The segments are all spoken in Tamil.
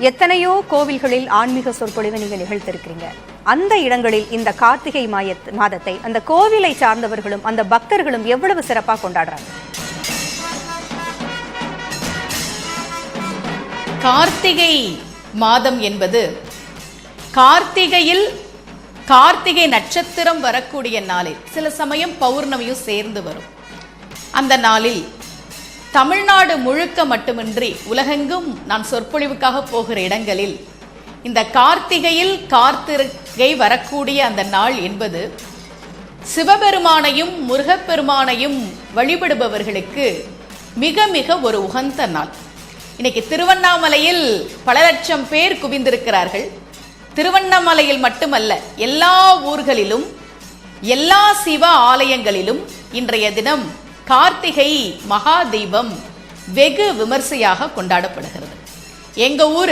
எத்தனையோ கோவில்களில் ஆன்மீக சொற்பொழிவை நீங்க நிகழ்த்திருக்கிறீங்க. அந்த இடங்களில் இந்த கார்த்திகை மாதத்தை அந்த கோவிலை சார்ந்தவர்களும் அந்த பக்தர்களும் எவ்வளவு சிறப்பாக கொண்டாடுறாங்க? கார்த்திகை மாதம் என்பது கார்த்திகை நட்சத்திரம் வரக்கூடிய நாளில் சில சமயம் பௌர்ணமியும் சேர்ந்து வரும். அந்த நாளில் தமிழ்நாடு முழுக்க மட்டுமின்றி உலகெங்கும் நான் சொற்பொழிவுக்காக போகிற இடங்களில் இந்த கார்த்திகை வரக்கூடிய அந்த நாள் என்பது சிவபெருமானையும் முருகப்பெருமானையும் வழிபடுபவர்களுக்கு மிக மிக ஒரு உகந்த நாள். இன்னைக்கு திருவண்ணாமலையில் பல லட்சம் பேர் குவிந்திருக்கிறார்கள். திருவண்ணாமலையில் மட்டுமல்ல, எல்லா ஊர்களிலும் எல்லா சிவ ஆலயங்களிலும் இன்றைய தினம் கார்த்திகை மகா தீபம் வெகு விமர்சையாக கொண்டாடப்படுகிறது. எங்க ஊர்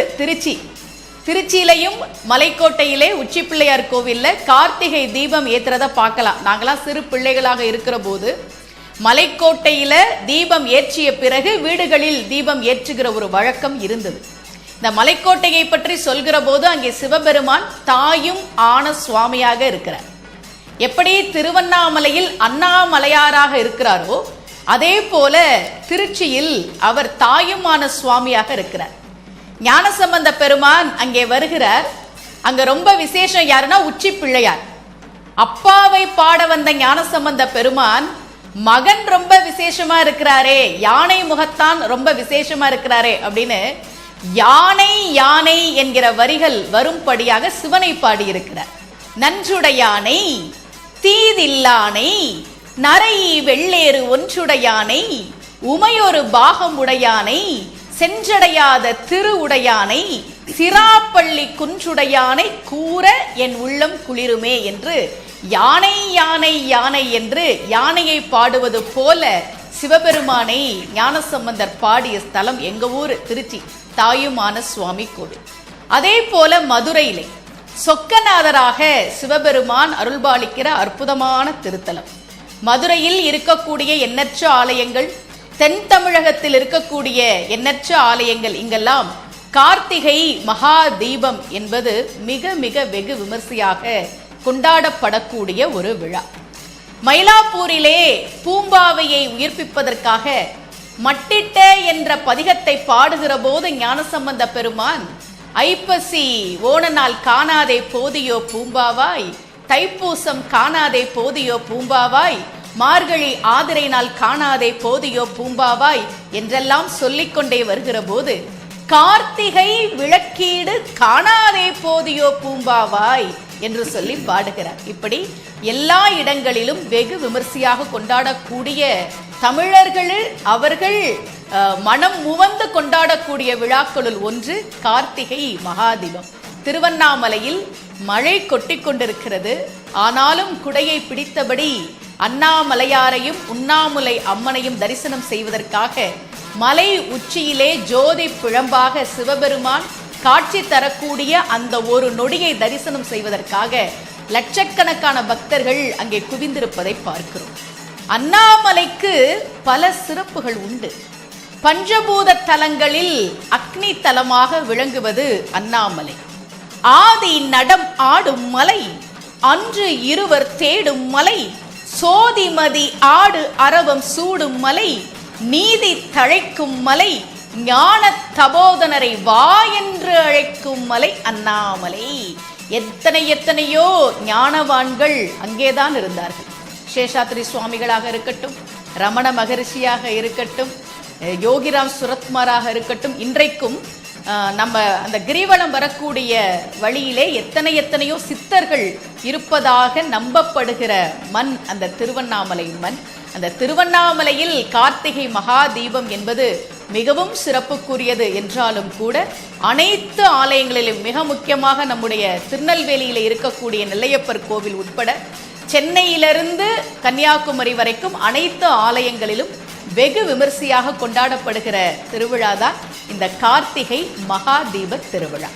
திருச்சியிலையும் மலைக்கோட்டையிலே உச்சி பிள்ளையார் கோவில்ல கார்த்திகை தீபம் ஏற்றுறத பார்க்கலாம். நாங்களாம் சிறு பிள்ளைகளாக இருக்கிற போது மலைக்கோட்டையில தீபம் ஏற்றிய பிறகு வீடுகளில் தீபம் ஏற்றுகிற ஒரு வழக்கம் இருந்தது. இந்த மலைக்கோட்டையை பற்றி சொல்கிற போது அங்கே சிவபெருமான் தாயும் ஆன சுவாமியாக இருக்கிறார். எப்படி திருவண்ணாமலையில் அண்ணாமலையாராக இருக்கிறாரோ அதே போல திருச்சியில் அவர் தாயுமான சுவாமியாக இருக்கிறார். ஞானசம்பந்த பெருமான் அங்கே வருகிறார். அங்க ரொம்ப விசேஷம் யாருன்னா உச்சி பிள்ளையார். அப்பாவை பாட வந்த ஞானசம்பந்த பெருமான் மகன் ரொம்ப விசேஷமா இருக்கிறாரே, யானை முகத்தான் ரொம்ப விசேஷமா இருக்கிறாரே அப்படின்னு யானை யானை என்கிற வரிகள் வரும்படியாக சிவனை பாடியிருக்கிறார். நன்றுடையானை தீதில்லானை நரை வெள்ளேறு ஒன்றுடையானை உமையொரு பாகம் உடையானை சென்றடையாத திரு உடையானை சிராப்பள்ளி குன்றுடையானை கூற என் உள்ளம் குளிருமே என்று யானை யானை யானை என்று யானையை பாடுவது போல சிவபெருமானை ஞானசம்பந்தர் பாடிய ஸ்தலம் எங்க ஊர் திருச்சி தாயுமான சுவாமி கோவில். அதே போல மதுரையிலே சொக்கநாதராக சிவபெருமான் அருள்பாலிக்கிற அற்புதமான திருத்தலம். மதுரையில் இருக்கக்கூடிய எண்ணற்ற ஆலயங்கள், தென் தமிழகத்தில் இருக்கக்கூடிய எண்ணற்ற ஆலயங்கள், இங்கெல்லாம் கார்த்திகை மகா தீபம் என்பது மிக மிக வெகு விமர்சையாக கொண்டாடப்படக்கூடிய ஒரு விழா. மயிலாப்பூரிலே பூம்பாவையை உயிர்ப்பிப்பதற்காக மட்டிட்ட என்ற பதிகத்தை பாடுகிற போது ஞானசம்பந்த பெருமான் ஐப்பசி ஓணநாள் காணாதே போதியோ பூம்பாவாய், தைப்பூசம் காணாதே போதியோ பூம்பாவாய், மார்கழி ஆதிரை நாள் காணாதே போதியோ பூம்பாவாய் என்றெல்லாம் சொல்லிக்கொண்டே வருகிற போது கார்த்திகை விளக்கீடு காணாதே போதியோ பூம்பாவாய் என்று சொல்லி பாடுகிறார். இப்படி எல்லா இடங்களிலும் வெகு விமர்சையாக கொண்டாடக்கூடிய தமிழர்கள் அவர்கள் மனம் முவந்து கொண்டாடக்கூடிய விழாக்களுள் ஒன்று கார்த்திகை மகாதீபம். திருவண்ணாமலையில் மழை கொட்டி கொண்டிருக்கிறது. ஆனாலும் குடையை பிடித்தபடி அண்ணாமலையாரையும் உண்ணாமுலை அம்மனையும் தரிசனம் செய்வதற்காக மலை உச்சியிலே ஜோதி பிழம்பாக சிவபெருமான் காட்சி தரக்கூடிய அந்த ஒரு நொடியை தரிசனம் செய்வதற்காக லட்சக்கணக்கான பக்தர்கள் அங்கே குவிந்திருப்பதை பார்க்கிறோம். அண்ணாமலைக்கு பல சிறப்புகள் உண்டு. பஞ்சபூத தலங்களில் அக்னி தலமாக விளங்குவது அண்ணாமலை. ஆதி நடம் ஆடும் மலை, அன்று இருவர் தேடும் மலை, சோதிமதி ஆடு அரவம் சூடும் மலை, நீதி தழைக்கும் மலை, ஞான தபோதனரை வா என்று அழைக்கும் மலை அண்ணாமலை. எத்தனையோ ஞானவான்கள் அங்கேதான் இருந்தார்கள். சேஷாத்ரி சுவாமிகளாக இருக்கட்டும், ரமண மகரிஷியாக இருக்கட்டும், யோகிராம் சுரத்குமாராக இருக்கட்டும், இன்றைக்கும் நம்ம அந்த கிரிவலம் வரக்கூடிய வழியிலே எத்தனையோ சித்தர்கள் இருப்பதாக நம்பப்படுகிற மண் அந்த திருவண்ணாமலை மண். அந்த திருவண்ணாமலையில் கார்த்திகை மகா தீபம் என்பது மிகவும் சிறப்புக்குரியது என்றாலும் கூட அனைத்து ஆலயங்களிலும் மிக முக்கியமாக நம்முடைய திருநெல்வேலியில் இருக்கக்கூடிய நெல்லையப்பர் கோவில் உட்பட சென்னையிலிருந்து கன்னியாகுமரி வரைக்கும் அனைத்து ஆலயங்களிலும் வெகு விமர்சையாக கொண்டாடப்படுகிற திருவிழாதான் இந்த கார்த்திகை மகா தீப திருவிழா.